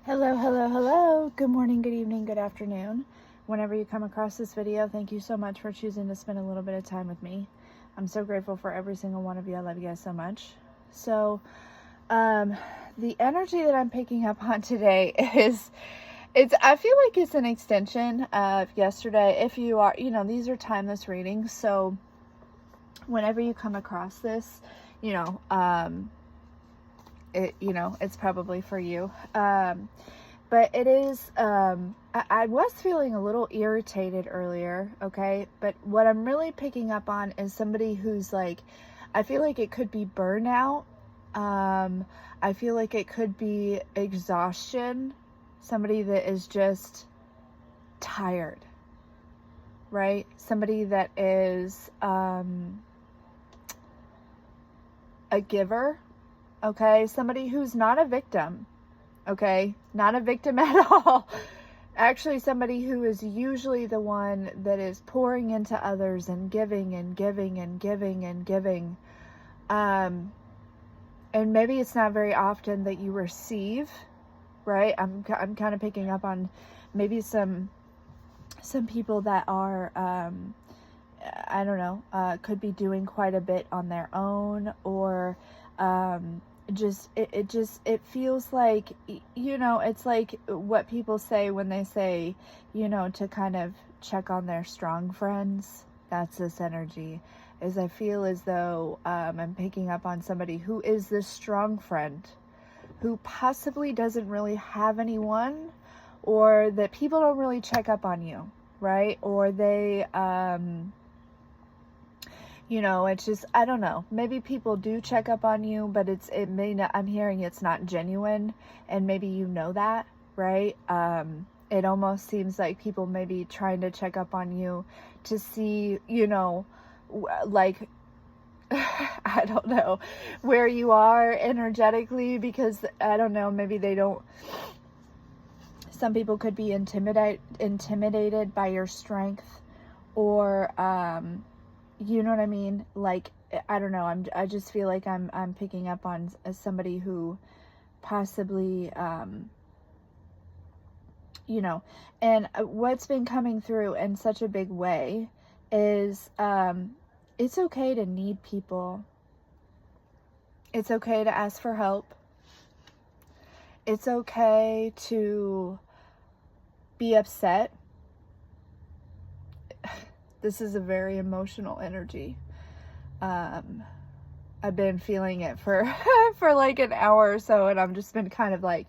Hello, hello, hello. Good morning, good evening, good afternoon. Whenever you come across this video, thank you so much for choosing to spend a little bit of time with me. I'm so grateful for every single one of you. I love you guys so much. So, the energy that I'm picking up on today I feel like it's an extension of yesterday. If you are, these are timeless readings. So whenever you come across this, it's probably for you. But it is, I was feeling a little irritated earlier, okay? But what I'm really picking up on is somebody who's like, I feel like it could be burnout. I feel like it could be exhaustion. Somebody that is just tired, right? Somebody that is a giver, okay? Somebody who's not a victim, okay? Not a victim at all. Actually, somebody who is usually the one that is pouring into others and giving and giving and giving and giving. And maybe it's not very often that you receive, right? I'm kind of picking up on maybe some people that are, I don't know, could be doing quite a bit on their own, or it feels like, it's like what people say when they say, to kind of check on their strong friends. That's this energy. Is I feel as though I'm picking up on somebody who is this strong friend, who possibly doesn't really have anyone, or that people don't really check up on you, right? Or they, it's just, I don't know, maybe people do check up on you, but it may not, I'm hearing it's not genuine, and maybe that, right? It almost seems like people may be trying to check up on you to see, like, I don't know, where you are energetically, because I don't know, maybe they don't, some people could be intimidated by your strength, or, you know what I mean? Like, I don't know, I just feel like I'm picking up on somebody who possibly, and what's been coming through in such a big way is, it's okay to need people. It's okay to ask for help. It's okay to be upset. This is a very emotional energy. I've been feeling it for for like an hour or so, and I've just been kind of like,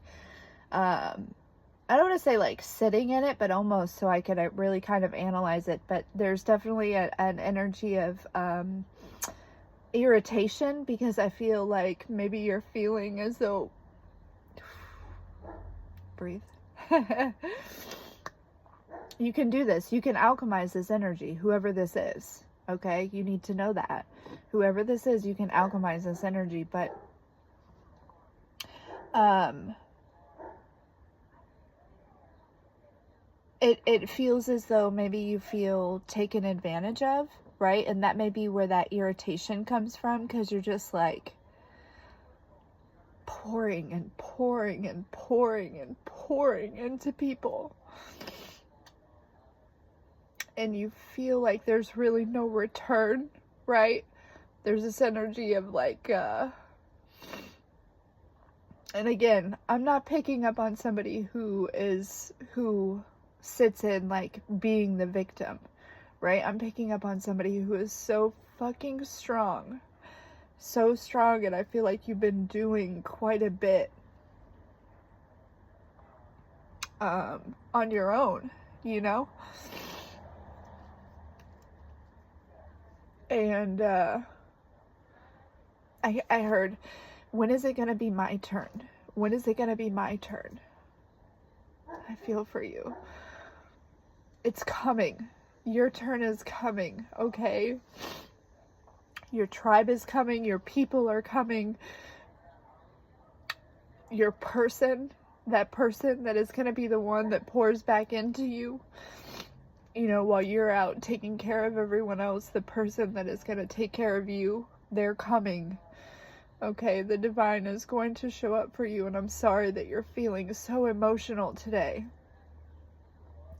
I don't want to say like sitting in it, but almost, so I could really kind of analyze it. But there's definitely an energy of irritation, because I feel like maybe you're feeling as though, breathe. You can do this. You can alchemize this energy, whoever this is, okay? You need to know that. Whoever this is, you can alchemize this energy, but it feels as though maybe you feel taken advantage of, right? And that may be where that irritation comes from, because you're just like pouring and pouring and pouring and pouring into people. And you feel like there's really no return, right? There's this energy of like, and again, I'm not picking up on somebody who sits in like being the victim, right? I'm picking up on somebody who is so fucking strong. So strong, and I feel like you've been doing quite a bit on your own, And I heard, when is it gonna be my turn? When is it gonna be my turn? I feel for you. It's coming. Your turn is coming, okay? Your tribe is coming. Your people are coming. Your person, that person that is going to be the one that pours back into you, while you're out taking care of everyone else, the person that is going to take care of you, they're coming, Okay, the divine is going to show up for you, and I'm sorry that you're feeling so emotional today.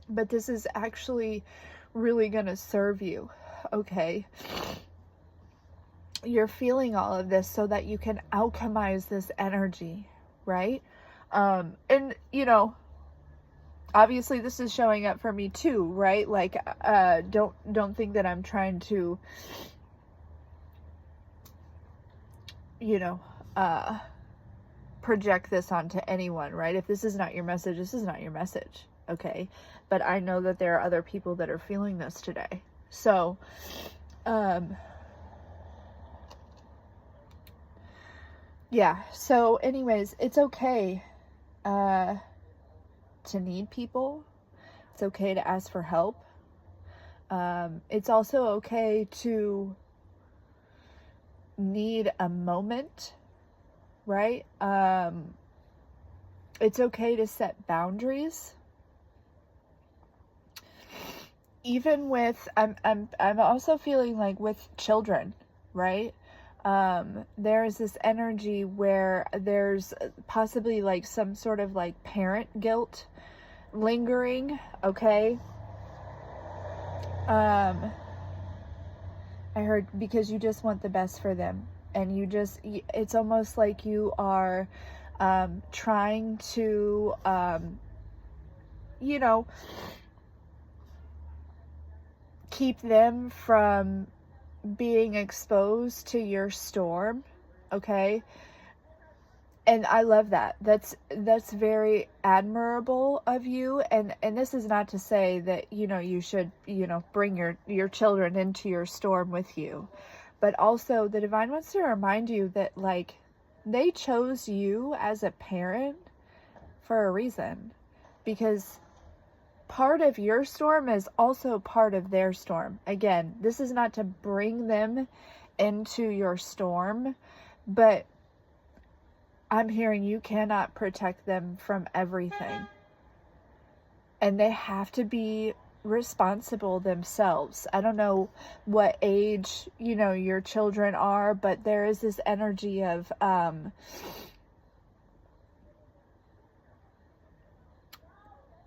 But this is actually really going to serve you, okay? You're feeling all of this so that you can alchemize this energy, right? And, you know, obviously this is showing up for me too, right? Like, don't think that I'm trying to, you know, project this onto anyone, right? If this is not your message, this is not your message, okay? But I know that there are other people that are feeling this today. So, yeah. So anyways, it's okay, to need people. It's okay to ask for help. It's also okay to need a moment, right? It's okay to set boundaries. Even with, I'm also feeling like with children, right? There's this energy where there's possibly like some sort of like parent guilt lingering, okay? I heard because you just want the best for them, and it's almost like you are trying to, you know, keep them from being exposed to your storm, okay? And I love that. That's very admirable of you. And this is not to say that, you know, you should, you know, bring your children into your storm with you. But also the divine wants to remind you that, like, they chose you as a parent for a reason. Because part of your storm is also part of their storm. Again, this is not to bring them into your storm, but I'm hearing you cannot protect them from everything. And they have to be responsible themselves. I don't know what age, you know, your children are, but there is this energy of, I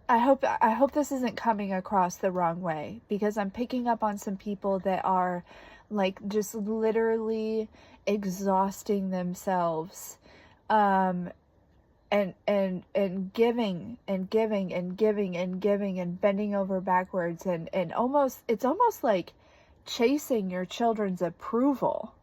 hope this isn't coming across the wrong way, because I'm picking up on some people that are like just literally exhausting themselves, and giving and giving and giving and giving and bending over backwards, and it's almost like chasing your children's approval.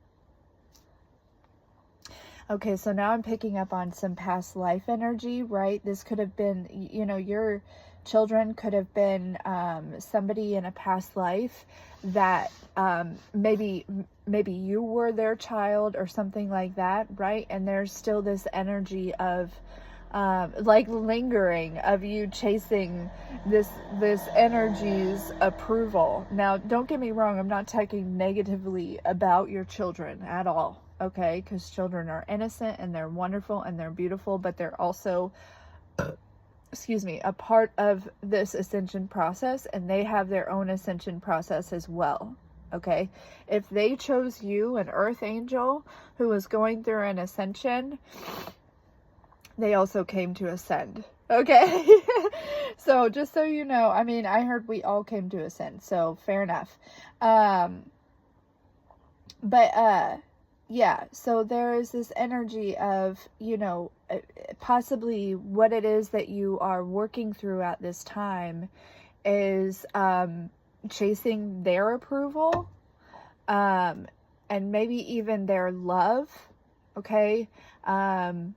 Okay, so now I'm picking up on some past life energy, right? This could have been, you know, your children could have been somebody in a past life that maybe you were their child or something like that, right? And there's still this energy of like lingering, of you chasing this energy's approval. Now, don't get me wrong, I'm not talking negatively about your children at all. Okay, because children are innocent and they're wonderful and they're beautiful, but they're also, excuse me, a part of this ascension process, and they have their own ascension process as well. Okay, if they chose you, an earth angel who was going through an ascension, they also came to ascend. Okay, so just so you know, I mean, I heard we all came to ascend, so fair enough. Yeah, so there is this energy of, you know, possibly what it is that you are working through at this time is chasing their approval, and maybe even their love, okay? And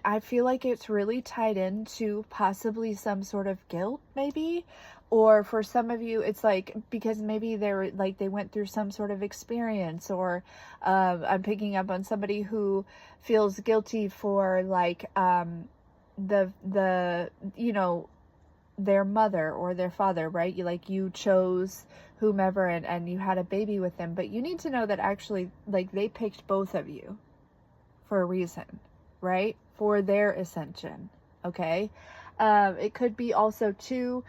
I feel like it's really tied into possibly some sort of guilt, maybe. Or for some of you, it's like, because maybe they're like, they went through some sort of experience, or I'm picking up on somebody who feels guilty for like the you know, their mother or their father, right? You chose whomever and you had a baby with them, but you need to know that actually, like, they picked both of you for a reason, right? For their ascension, okay? It could be also too,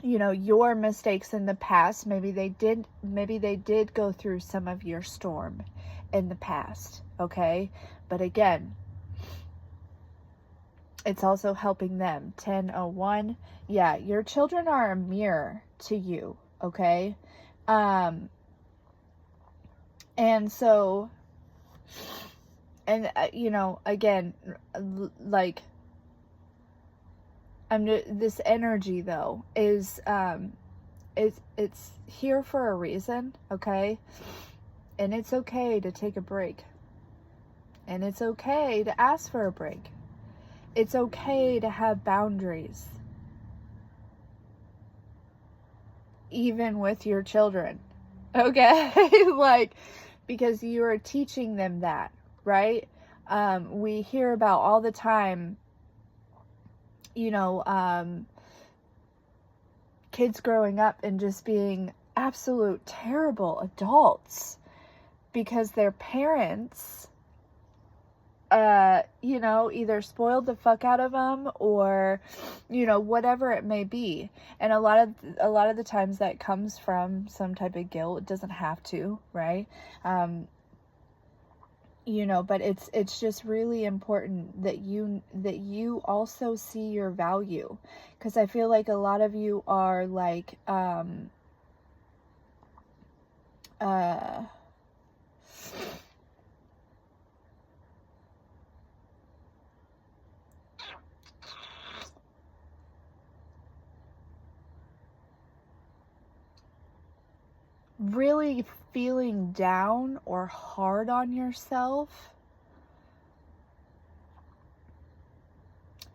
you know, your mistakes in the past. Maybe they did go through some of your storm, in the past, okay? But again, it's also helping them. 1001. Yeah, your children are a mirror to you, okay? And so, and again, like, this energy though is it's here for a reason, okay? And it's okay to take a break. And it's okay to ask for a break. It's okay to have boundaries. Even with your children. Okay? Like, because you are teaching them that, right? We hear about all the time, kids growing up and just being absolute terrible adults because their parents either spoiled the fuck out of them or whatever it may be. And a lot of the times that comes from some type of guilt. It doesn't have to, right? But it's just really important that you also see your value, because I feel like a lot of you are like really feeling down or hard on yourself,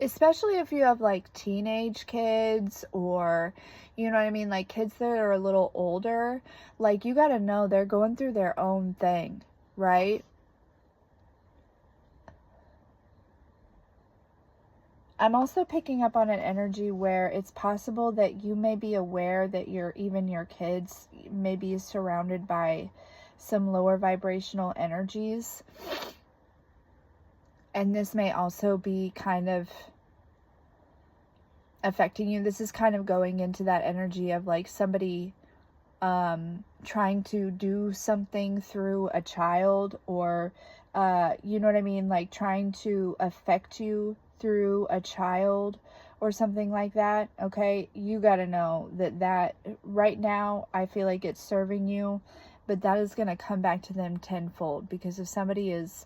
especially if you have like teenage kids or like kids that are a little older. Like, you got to know they're going through their own thing, right? I'm also picking up on an energy where it's possible that you may be aware that your kids may be surrounded by some lower vibrational energies. And this may also be kind of affecting you. This is kind of going into that energy of like somebody trying to do something through a child, or like trying to affect you through a child or something like that. Okay, you got to know that right now I feel like it's serving you, but that is going to come back to them tenfold, because if somebody is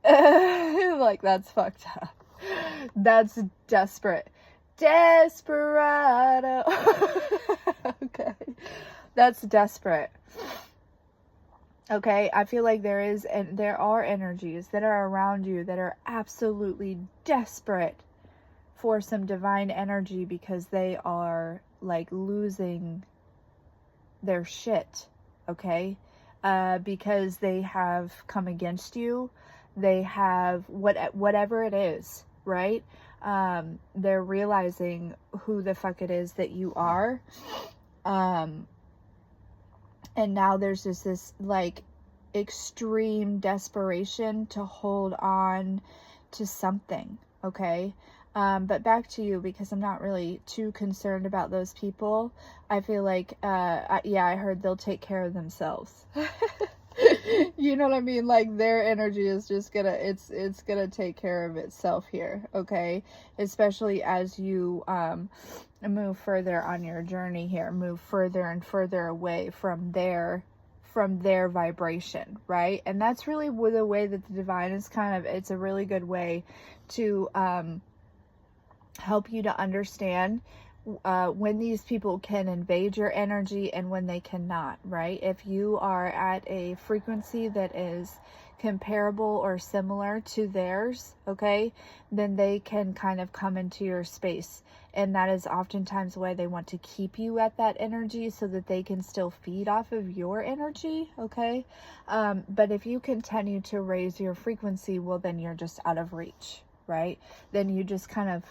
like, that's fucked up, that's desperado. Okay, that's desperate. Okay, I feel like there are energies that are around you that are absolutely desperate for some divine energy, because they are like losing their shit, okay? Because they have come against you. They have whatever it is, right? They're realizing who the fuck it is that you are. And now there's just this like extreme desperation to hold on to something, okay? But back to you, because I'm not really too concerned about those people. I feel like, I heard they'll take care of themselves. You know what I mean? Like, their energy is just it's gonna take care of itself here, okay? Especially as you move further on your journey here, move further and further away from their vibration, right? And that's really the way that the divine is it's a really good way to help you to understand when these people can invade your energy and when they cannot, right? If you are at a frequency that is comparable or similar to theirs, okay, then they can kind of come into your space. And that is oftentimes why they want to keep you at that energy, so that they can still feed off of your energy, okay? But if you continue to raise your frequency, well, then you're just out of reach, right? Then they just kind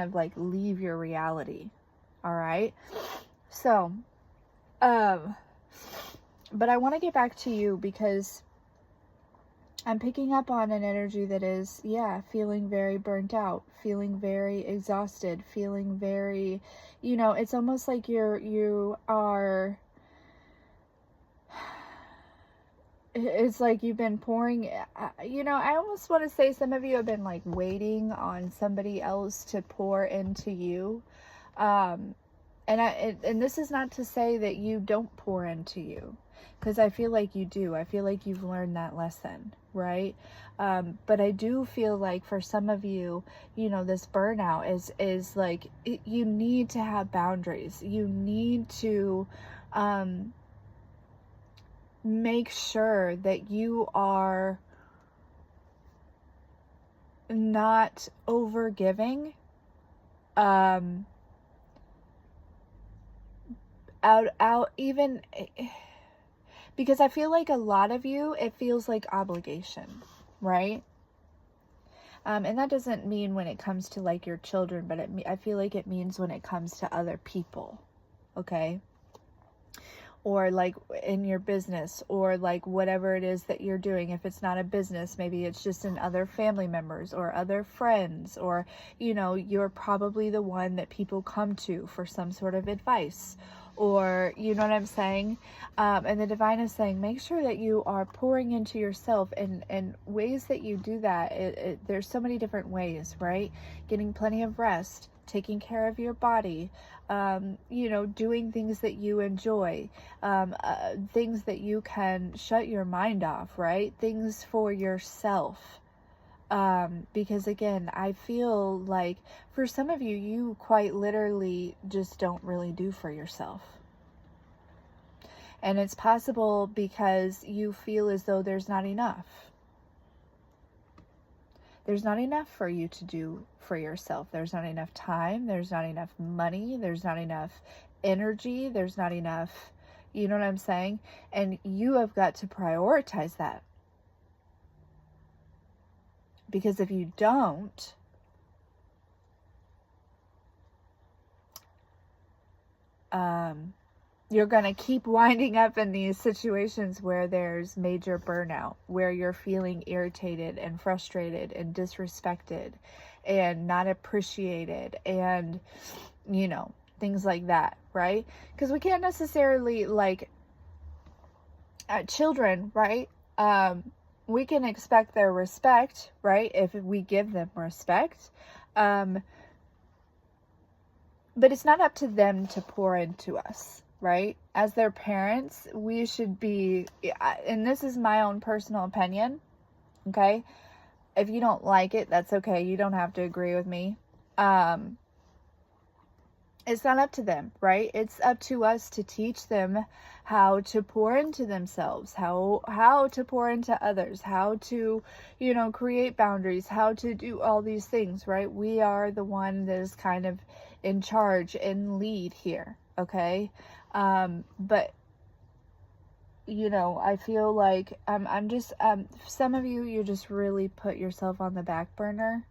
of like leave your reality. All right. So, but I want to get back to you, because I'm picking up on an energy that is, feeling very burnt out, feeling very exhausted, feeling very, it's almost like you are, it's like you've been pouring, I almost want to say some of you have been like waiting on somebody else to pour into you. Um, and this is not to say that you don't pour into you, because I feel like you do. I feel like you've learned that lesson, right? But I do feel like for some of you, this burnout is like, you need to have boundaries. You need to make sure that you are not over giving, out even, because I feel like a lot of you, it feels like obligation, right? And that doesn't mean when it comes to like your children, but I feel like it means when it comes to other people, okay? Or like in your business, or like whatever it is that you're doing. If it's not a business, maybe it's just in other family members or other friends, or you're probably the one that people come to for some sort of advice, or you know what I'm saying. And the divine is saying, make sure that you are pouring into yourself, and ways that you do that, there's so many different ways, right? Getting plenty of rest, taking care of your body, doing things that you enjoy, things that you can shut your mind off, right? Things for yourself. Because again, I feel like for some of you, you quite literally just don't really do for yourself. And it's possible because you feel as though there's not enough. There's not enough for you to do for yourself. There's not enough time. There's not enough money. There's not enough energy. There's not enough, you know what I'm saying? And you have got to prioritize that. Because if you don't, you're going to keep winding up in these situations where there's major burnout, where you're feeling irritated and frustrated and disrespected and not appreciated, and, things like that, right? Because we can't necessarily, like, children, right? We can expect their respect, right? If we give them respect. But it's not up to them to pour into us, right? As their parents, we should be, and this is my own personal opinion, okay? If you don't like it, that's okay. You don't have to agree with me. It's not up to them, right? It's up to us to teach them how to pour into themselves, how to pour into others, how to, create boundaries, how to do all these things, right? We are the one that is kind of in charge and lead here, okay? But, I feel like I'm just, some of you just really put yourself on the back burner,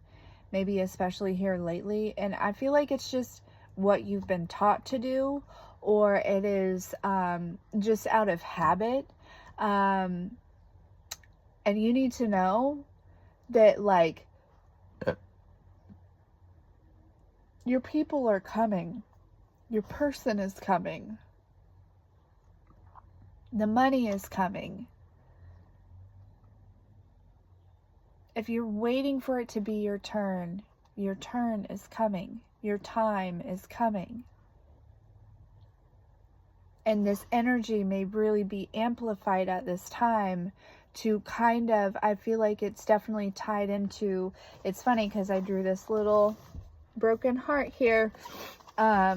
maybe especially here lately. And I feel like it's just what you've been taught to do, or it is just out of habit. And you need to know that, like, your people are coming. Your person is coming. The money is coming. If you're waiting for it to be your turn is coming. Your time is coming. And this energy may really be amplified at this time to kind of, I feel like it's definitely tied into, it's funny because I drew this little broken heart here. I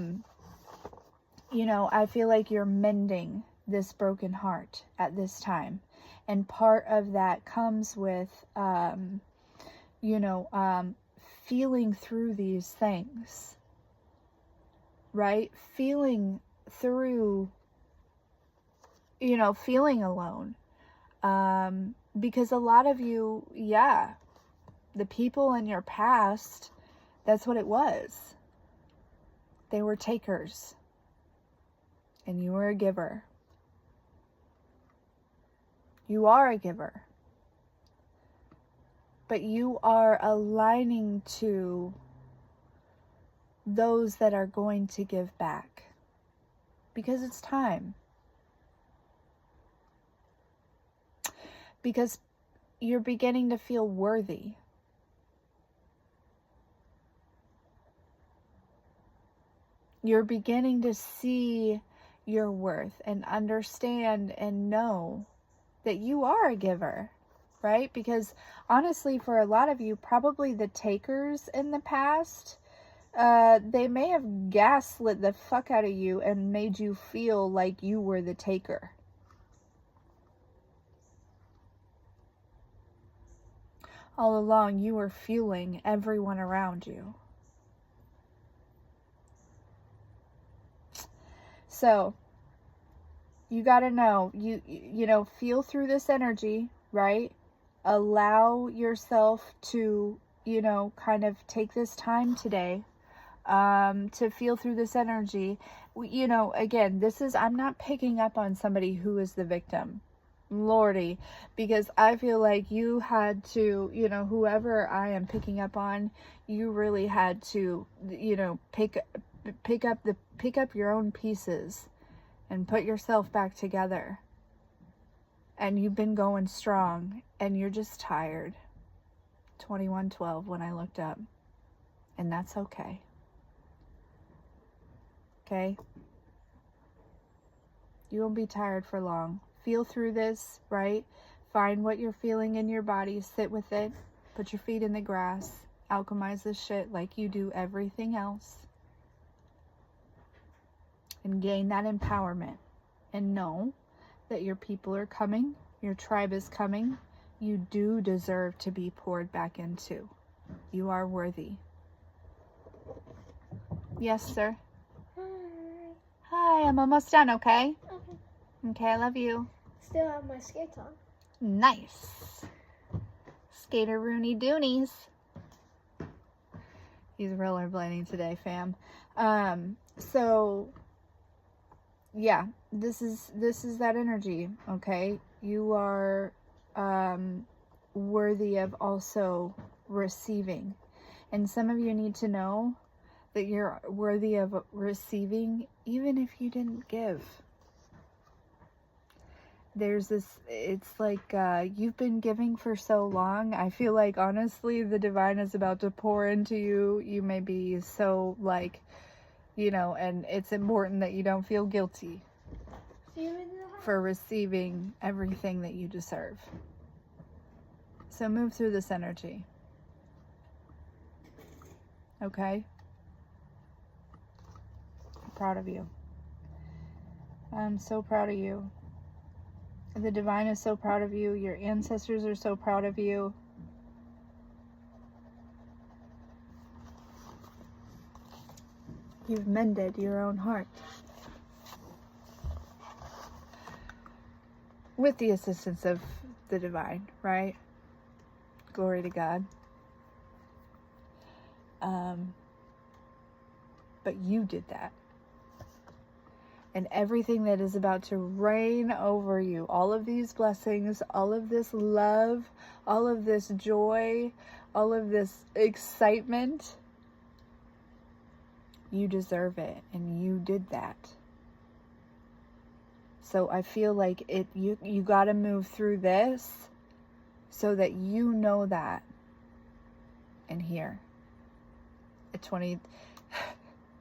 feel like you're mending this broken heart at this time. And part of that comes with, feeling through these things, right? Feeling through, feeling alone. Because a lot of you, the people in your past, that's what it was. They were takers. And you were a giver. You are a giver. But you are aligning to those that are going to give back. Because it's time. because you're beginning to feel worthy. You're beginning to see your worth and understand and know that you are a giver, right? Because honestly, for a lot of you, probably the takers in the past, they may have gaslit the fuck out of you and made you feel like you were the taker. All along, you were fueling everyone around you. So, you gotta know, you know, feel through this energy, right? Allow yourself to, you know, kind of take this time today to feel through this energy. You know, again, I'm not picking up on somebody who is the victim. Lordy, because I feel like you had to, you know, whoever I am picking up on, you really had to, you know, pick up your own pieces and put yourself back together. And you've been going strong and you're just tired. 2112 when I looked up. And that's okay. Okay? You won't be tired for long. Feel through this, right? Find what you're feeling in your body. Sit with it. Put your feet in the grass. Alchemize this shit like you do everything else. And gain that empowerment. And know that your people are coming. Your tribe is coming. You do deserve to be poured back into. You are worthy. Yes, sir. Hi, I'm almost done, okay? Okay, I love you. Still have my skates on. Nice. Skater Rooney Doonies. He's rollerblading today, fam. So yeah, this is that energy, okay? You are worthy of also receiving. And some of you need to know that you're worthy of receiving even if you didn't give. There's this, it's like you've been giving for so long. I feel like honestly the divine is about to pour into you. You may be so like, you know, and it's important that you don't feel guilty for receiving everything that you deserve. So move through this energy. Okay? I'm proud of you. I'm so proud of you. The divine is so proud of you. Your ancestors are so proud of you. You've mended your own heart. With the assistance of the divine, right? Glory to God. But you did that. And everything that is about to rain over you, all of these blessings, all of this love, all of this joy, all of this excitement, you deserve it, and you did that. So I feel like you got to move through this so that you know that. And here, at 20,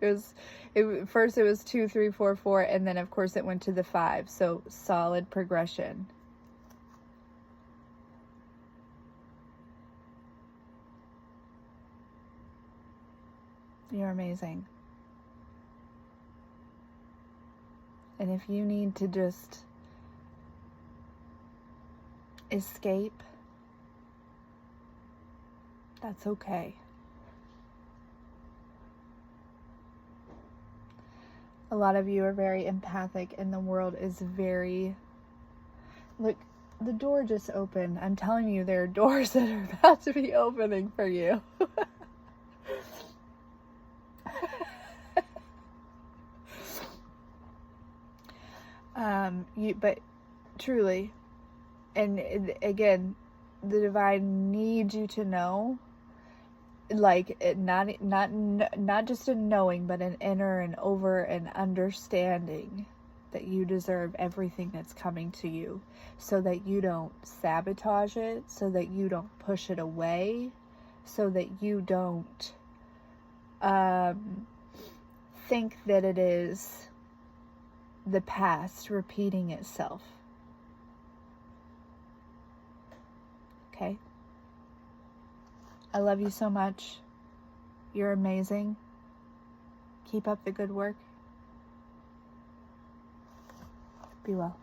first it was 2, 3, 4, 4, and then of course it went to the 5. So solid progression. You're amazing. And if you need to just escape, that's okay. A lot of you are very empathic, and the world is very... Look, the door just opened. I'm telling you, there are doors that are about to be opening for you. But truly, and again, the divine needs you to know, like, not just a knowing, but an inner and over and understanding that you deserve everything that's coming to you, so that you don't sabotage it, so that you don't push it away, so that you don't think that it is the past repeating itself. Okay? I love you so much. You're amazing. Keep up the good work. Be well.